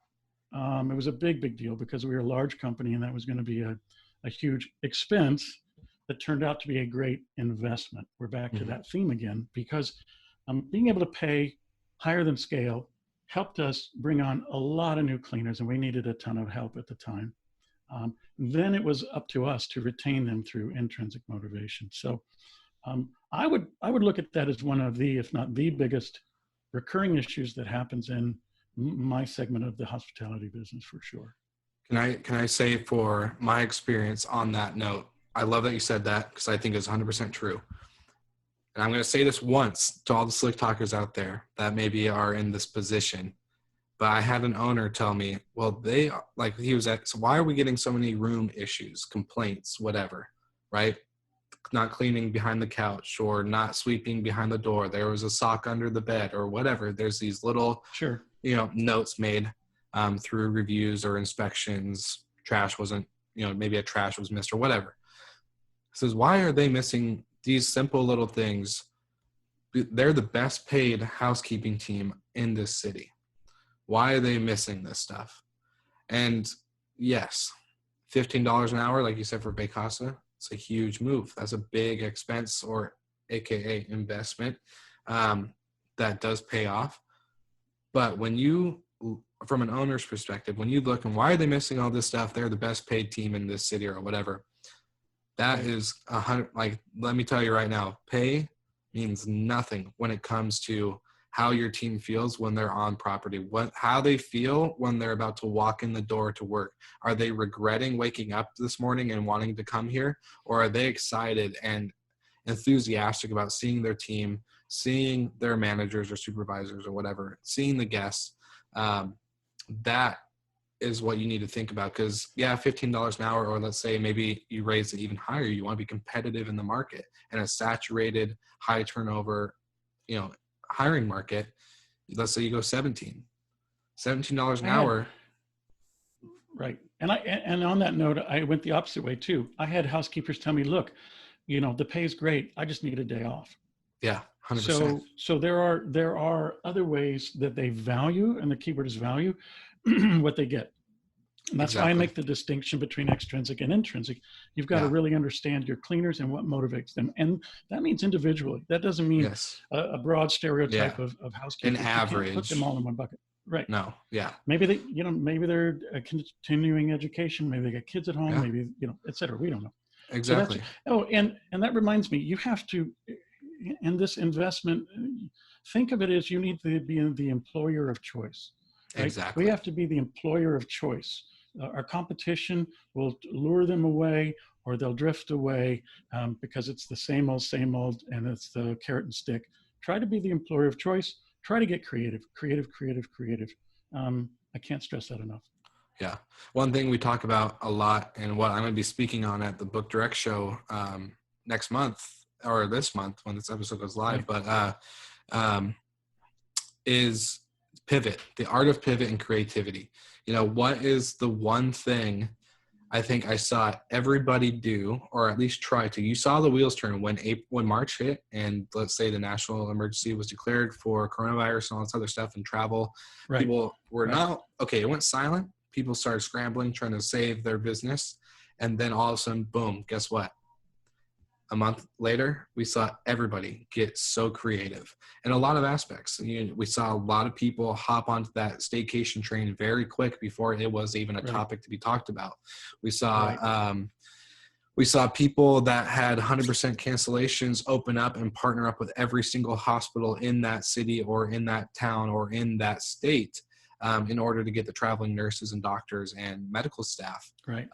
It was a big deal because we were a large company and that was going to be a huge expense that turned out to be a great investment. We're back to that theme again, because being able to pay higher than scale helped us bring on a lot of new cleaners, and we needed a ton of help at the time. Then it was up to us to retain them through intrinsic motivation. So I would look at that as one of the, if not the biggest recurring issues that happens in my segment of the hospitality business, for sure. Can I say, for my experience on that note, I love that you said that, because I think it's 100% true. And I'm going to say this once to all the slick talkers out there that maybe are in this position. But I had an owner tell me, well, so why are we getting so many room issues, complaints, whatever, right? Not cleaning behind the couch or not sweeping behind the door. There was a sock under the bed or whatever. There's these little, notes made through reviews or inspections. Trash wasn't, maybe a trash was missed or whatever. It says, why are they missing these simple little things? They're the best paid housekeeping team in this city. Why are they missing this stuff? And yes, $15 an hour, like you said, for Vacasa, it's a huge move. That's a big expense, or AKA investment, that does pay off. But when you, from an owner's perspective, when you look and why are they missing all this stuff? They're the best paid team in this city or whatever. That is let me tell you right now, pay means nothing when it comes to how your team feels when they're on property, how they feel when they're about to walk in the door to work. Are they regretting waking up this morning and wanting to come here? Or are they excited and enthusiastic about seeing their team, seeing their managers or supervisors or whatever, seeing the guests? That is what you need to think about, because $15 an hour, or let's say maybe you raise it even higher. You want to be competitive in the market, and a saturated, high turnover, hiring market. Let's say you go $17 an hour. Right. And on that note, I went the opposite way too. I had housekeepers tell me, look, the pay is great. I just need a day off. Yeah, 100%. So there are other ways that they value, and the keyword is value, what they get. And that's why I make the distinction between extrinsic and intrinsic. You've got to really understand your cleaners and what motivates them. And that means individually. That doesn't mean a broad stereotype of housekeepers. An average. You can't put them all in one bucket. Right. No. Yeah. Maybe maybe they're continuing education. Maybe they got kids at home. Maybe, et cetera. We don't know. Exactly. So and that reminds me, you have to, in this investment, think of it as you need to be the employer of choice. Right? Exactly. We have to be the employer of choice. Our competition will lure them away, or they'll drift away because it's the same old, and it's the carrot and stick. Try to be the employer of choice. Try to get creative. I can't stress that enough. Yeah. One thing we talk about a lot, and what I'm going to be speaking on at the Book Direct show next month, or this month when this episode goes live, but is pivot, the art of pivot and creativity. What is the one thing I think I saw everybody do, or at least try to? You saw the wheels turn when March hit, and let's say the national emergency was declared for coronavirus and all this other stuff and travel. Right. People were it went silent. People started scrambling, trying to save their business. And then all of a sudden, boom, guess what? A month later, we saw everybody get so creative in a lot of aspects. We saw a lot of people hop onto that staycation train very quick before it was even a topic to be talked about. We saw people that had 100% cancellations open up and partner up with every single hospital in that city or in that town or in that state in order to get the traveling nurses and doctors and medical staff. Right.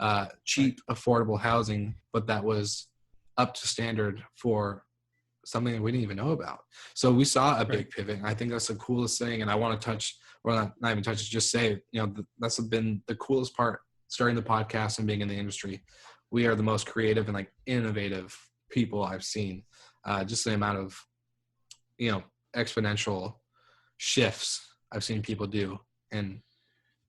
Cheap, affordable housing, but that was up to standard for something that we didn't even know about. So we saw a big pivot, and I think that's the coolest thing. And I want to touch, or not even touch, just say, that's been the coolest part starting the podcast and being in the industry. We are the most creative and innovative people I've seen. Just the amount of, exponential shifts I've seen people do, and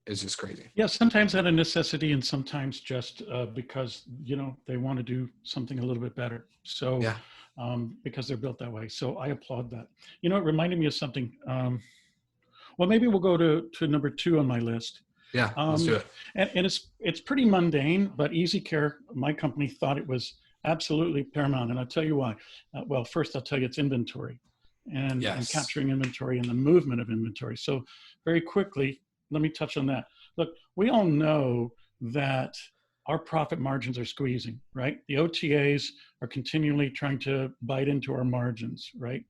it's just crazy. Yeah, sometimes out of necessity, and sometimes just because they want to do something a little bit better. So because they're built that way. So I applaud that. It reminded me of something. Well, maybe we'll go to number 2 on my list. Yeah, let's do it. And it's pretty mundane, but Easy Care, my company, thought it was absolutely paramount. And I'll tell you why. Well, first I'll tell you it's inventory and capturing inventory and the movement of inventory. So very quickly, let me touch on that. Look, we all know that our profit margins are squeezing, right? The OTAs are continually trying to bite into our margins, right?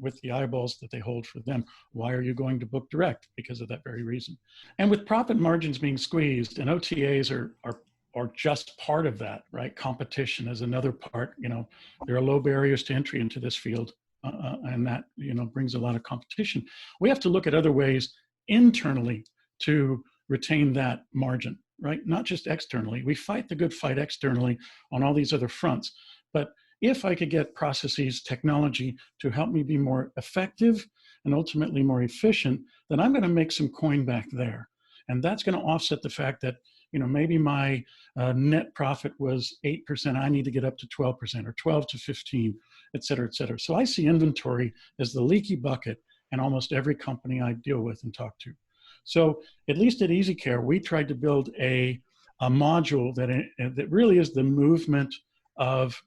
With the eyeballs that they hold for them. Why are you going to Book Direct? Because of that very reason. And with profit margins being squeezed, and OTAs are just part of that, right? Competition is another part. There are low barriers to entry into this field, and that brings a lot of competition. We have to look at other ways internally to retain that margin, right? Not just externally. We fight the good fight externally on all these other fronts. But if I could get processes, technology to help me be more effective and ultimately more efficient, then I'm going to make some coin back there. And that's going to offset the fact that, maybe my net profit was 8%. I need to get up to 12% or 12 to 15, et cetera, et cetera. So I see inventory as the leaky bucket in almost every company I deal with and talk to. So at least at Easy Care, we tried to build a module that really is the movement of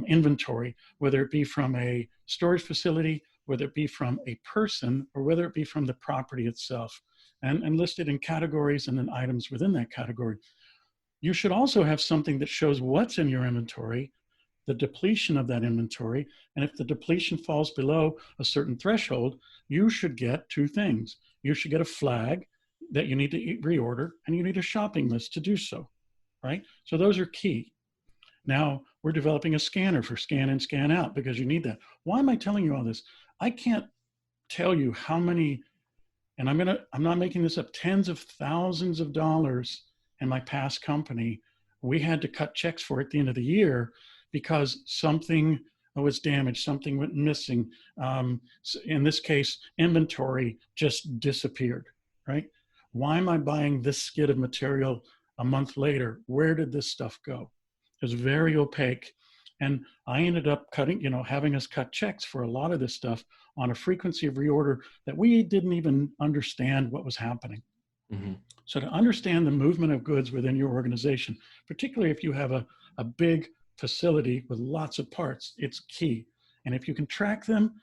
inventory, whether it be from a storage facility, whether it be from a person, or whether it be from the property itself, and listed in categories and then items within that category. You should also have something that shows what's in your inventory, the depletion of that inventory, and if the depletion falls below a certain threshold, you should get 2 things. You should get a flag that you need to reorder, and you need a shopping list to do so, right? So those are key. Now, we're developing a scanner for scan in, scan out, because you need that. Why am I telling you all this? I can't tell you how many, and I'm not making this up, tens of thousands of dollars in my past company, we had to cut checks for at the end of the year because something was damaged, something went missing. In this case, inventory just disappeared, right? Why am I buying this skid of material a month later? Where did this stuff go? It was very opaque. And I ended up cutting, having us cut checks for a lot of this stuff on a frequency of reorder that we didn't even understand what was happening. Mm-hmm. So to understand the movement of goods within your organization, particularly if you have a big facility with lots of parts, it's key. And if you can track them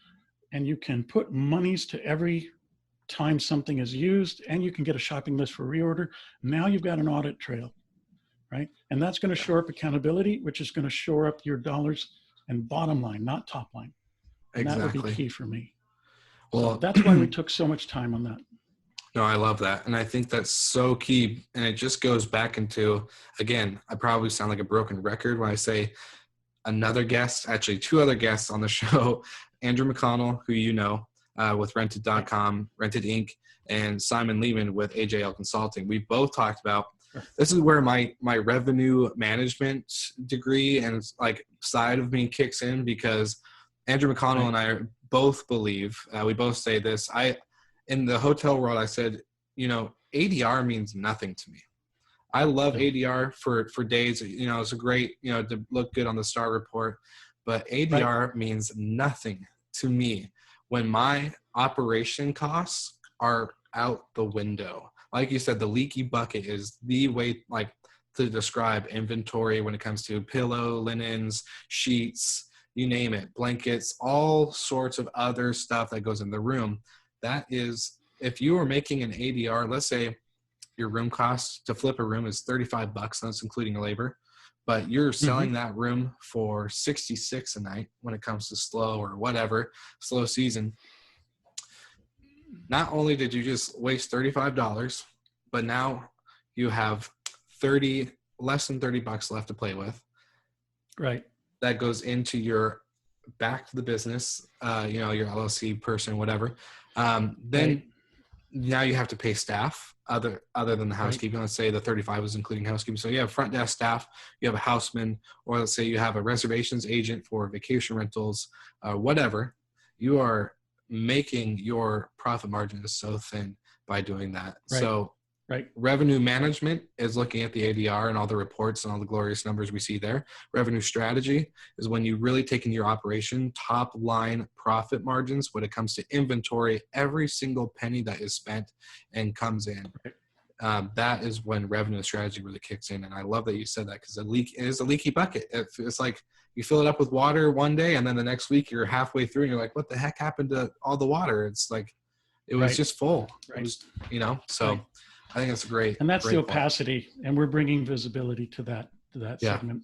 and you can put monies to every time something is used, and you can get a shopping list for reorder, now you've got an audit trail, right? And that's going to shore up accountability, which is going to shore up your dollars and bottom line, not top line. And that would be key for me. Well, so that's why we took so much time on that. No, I love that. And I think that's so key. And it just goes back into, again, I probably sound like a broken record when I say another guest, actually two other guests on the show, Andrew McConnell, who you know, with rented.com, Rented Inc., and Simon Lehman with AJL Consulting. We both talked about, this is where my revenue management degree and like side of me kicks in, because Andrew McConnell and I both believe, we both say this, in the hotel world, I said, ADR means nothing to me. I love ADR for days. It's a great, to look good on the star report, but ADR means nothing to me when my operation costs are out the window. Like you said, the leaky bucket is the way, like, to describe inventory when it comes to pillow, linens, sheets, you name it, blankets, all sorts of other stuff that goes in the room. That is, if you are making an ADR, let's say your room cost to flip a room is $35, that's including labor, but you're selling that room for $66 a night when it comes to slow or whatever, slow season. Not only did you just waste $35, but now you have less than $30 left to play with. Right. That goes into your back to the business, your LLC person, whatever. Then now you have to pay staff other than the housekeeping. Let's say the 35 was including housekeeping. So you have front desk staff, you have a houseman, or let's say you have a reservations agent for vacation rentals, whatever. You are making your profit margin is so thin by doing that. Right. So revenue management is looking at the ADR and all the reports and all the glorious numbers we see there. Revenue strategy is when you really take into your operation top line profit margins when it comes to inventory, every single penny that is spent and comes in. That is when revenue strategy really kicks in. And I love that you said that, because it is a leaky bucket. It's like you fill it up with water one day and then the next week you're halfway through and you're like, what the heck happened to all the water? It's like, it was just full. It was, so I think that's great. And that's great the opacity. And we're bringing visibility to that segment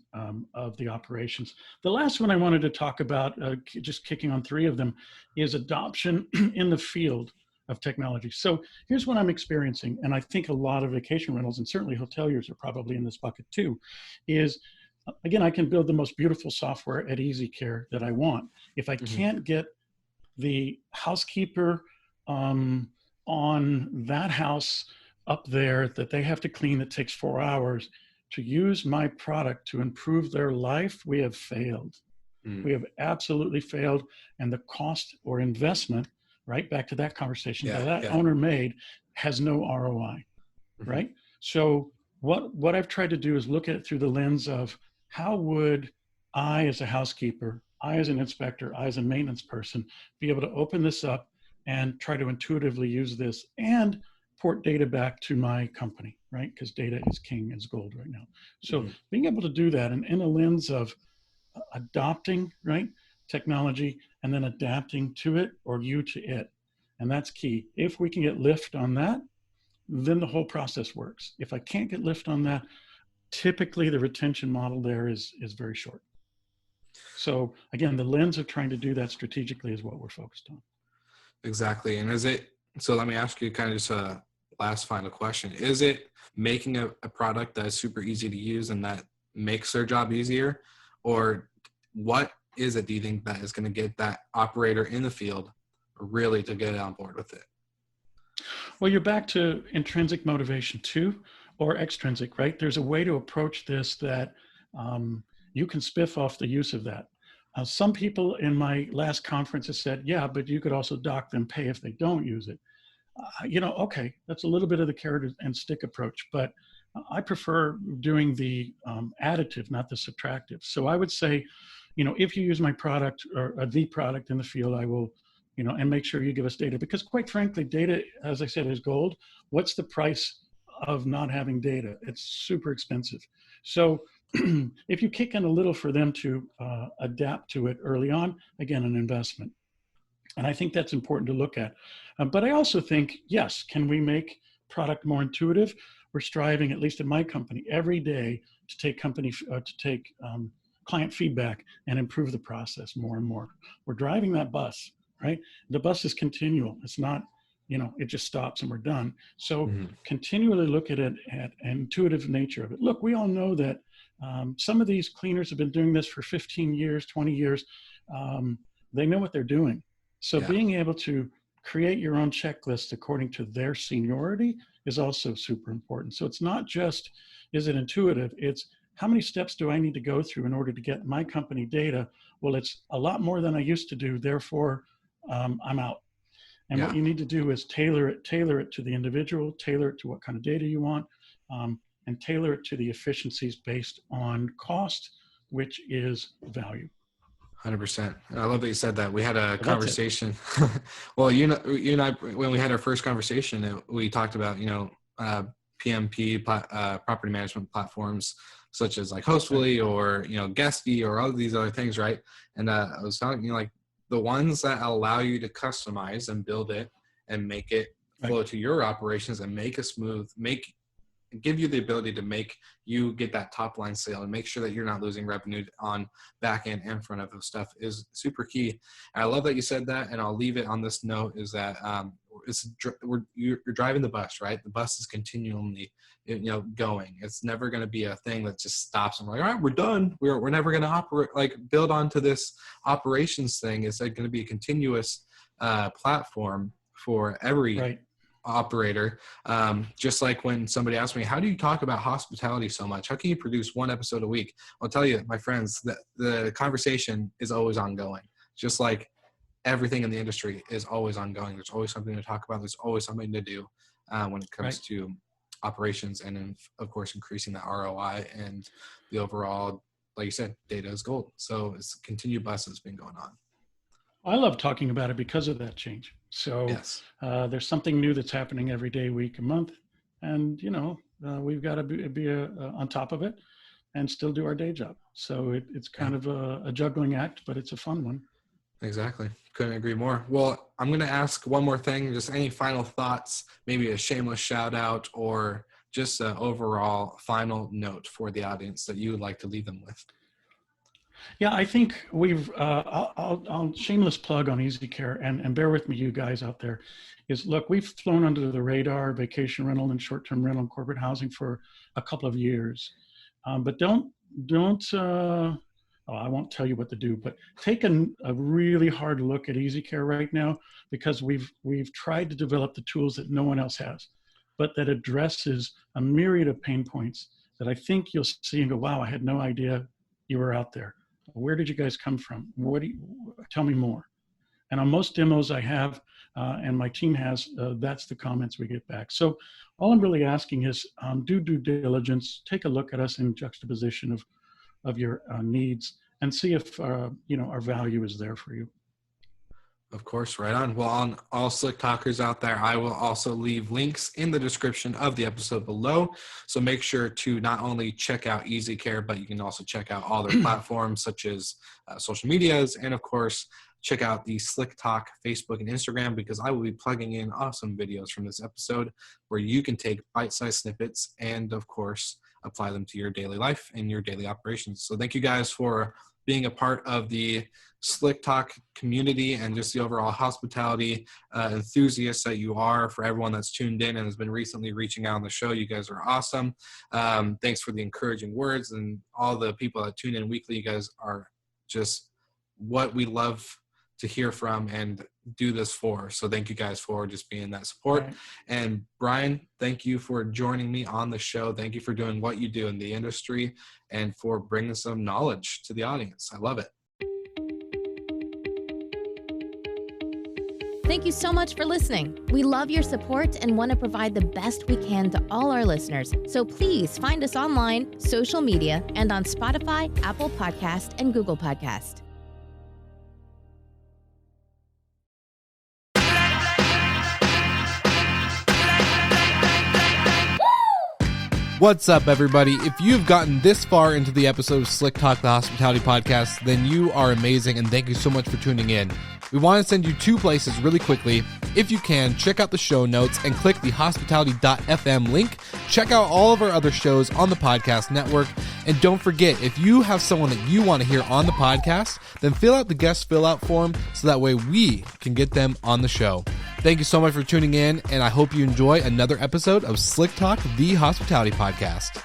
of the operations. The last one I wanted to talk about, just kicking on three of them, is adoption in the field of technology. So here's what I'm experiencing, and I think a lot of vacation rentals and certainly hoteliers are probably in this bucket too, is, again, I can build the most beautiful software at Easy Care that I want. If I can't get the housekeeper on that house up there that they have to clean that takes 4 hours to use my product to improve their life, we have failed. We have absolutely failed. And the cost or investment, right back to that conversation that owner made, has no ROI, right? So what I've tried to do is look at it through the lens of, how would I as a housekeeper, I as an inspector, I as a maintenance person be able to open this up and try to intuitively use this and port data back to my company, right? Because data is king, is gold right now. So being able to do that, and in a lens of adopting, right, technology and then adapting to it, or you to it. And that's key. If we can get lift on that, then the whole process works. If I can't get lift on that, typically the retention model there is very short. So again, the lens of trying to do that strategically is what we're focused on. Exactly. And so let me ask you kind of just a last final question. Is it making a product that is super easy to use and that makes their job easier? Or what is it, do you think, that is going to get that operator in the field really to get on board with it? Well, you're back to intrinsic motivation too, or extrinsic, right? There's a way to approach this that you can spiff off the use of that. Some people in my last conference have said, yeah, but you could also dock them pay if they don't use it. okay, that's a little bit of the carrot and stick approach, but I prefer doing the additive, not the subtractive. So I would say, if you use my product or the product in the field, I will, and make sure you give us data, because quite frankly, data, as I said, is gold. What's the price of not having data? It's super expensive. So if you kick in a little for them to adapt to it early on, again, an investment. And I think that's important to look at. But I also think, yes, can we make product more intuitive? We're striving, at least in my company, every day to take client feedback and improve the process more and more. We're driving that bus, right? The bus is continual. It's not, it just stops and we're done. So continually look at it at intuitive nature of it. Look, we all know that some of these cleaners have been doing this for 15 years, 20 years. They know what they're doing. So being able to create your own checklist according to their seniority is also super important. So it's not just, is it intuitive? It's how many steps do I need to go through in order to get my company data? Well, it's a lot more than I used to do. Therefore, I'm out. And what you need to do is tailor it to the individual, tailor it to what kind of data you want, and tailor it to the efficiencies based on cost, which is value. 100%. I love that you said that. We had a conversation. Well, you and I, when we had our first conversation, we talked about, PMP, property management platforms, such as like Hostfully or, Guesty or all of these other things. Right. And I was telling you, like, the ones that allow you to customize and build it and make it flow to your operations and give you the ability to make you get that top line sale and make sure that you're not losing revenue on back end and front of stuff is super key. And I love that you said that. And I'll leave it on this note is that you're driving the bus, right? The bus is continually, going. It's never going to be a thing that just stops and we're like, all right, we're done. We're never going to operate, like build onto this operations thing. It's like going to be a continuous platform for every operator. Just like when somebody asked me, how do you talk about hospitality so much? How can you produce one episode a week? I'll tell you, my friends, that the conversation is always ongoing. Just like everything in the industry is always ongoing. There's always something to talk about. There's always something to do when it comes to operations and, of course, increasing the ROI and the overall, like you said, data is gold. So it's continued bus that's been going on. I love talking about it because of that change. So there's something new that's happening every day, week, a month. And, we've got to be on top of it and still do our day job. So it's kind of a juggling act, but it's a fun one. Exactly. Couldn't agree more. Well, I'm going to ask one more thing, just any final thoughts, maybe a shameless shout out or just an overall final note for the audience that you would like to leave them with. Yeah, I think I'll shameless plug on EasyCare and bear with me, you guys out there, is look, we've flown under the radar, vacation rental and short-term rental and corporate housing for a couple of years. But don't I won't tell you what to do, but take a really hard look at EasyCare right now, because we've tried to develop the tools that no one else has, but that addresses a myriad of pain points that I think you'll see and go, wow, I had no idea you were out there. Where did you guys come from? Tell me more. And on most demos I have, and my team has, that's the comments we get back. So all I'm really asking is do due diligence, take a look at us in juxtaposition of your needs and see if, our value is there for you. Of course, right on. Well, on all Slick Talkers out there, I will also leave links in the description of the episode below. So make sure to not only check out EasyCare, but you can also check out all their platforms such as social medias. And of course, check out the Slick Talk Facebook and Instagram, because I will be plugging in awesome videos from this episode where you can take bite-sized snippets and, of course, apply them to your daily life and your daily operations. So thank you guys for being a part of the Slick Talk community and just the overall hospitality enthusiasts that you are. For everyone that's tuned in and has been recently reaching out on the show, you guys are awesome. Thanks for the encouraging words, and all the people that tune in weekly. You guys are just what we love to hear from and do this for. So thank you guys for just being that support. Right. And Brian, thank you for joining me on the show. Thank you for doing what you do in the industry and for bringing some knowledge to the audience. I love it. Thank you so much for listening. We love your support and want to provide the best we can to all our listeners. So please find us online, social media, and on Spotify, Apple Podcast, and Google Podcast. What's up, everybody? If you've gotten this far into the episode of Slick Talk, the Hospitality Podcast, then you are amazing, and thank you so much for tuning in. We want to send you two places really quickly. If you can, check out the show notes and click the hospitality.fm link. Check out all of our other shows on the podcast network. And don't forget, if you have someone that you want to hear on the podcast, then fill out the guest fill out form so that way we can get them on the show. Thank you so much for tuning in, and I hope you enjoy another episode of Slick Talk, the Hospitality Podcast.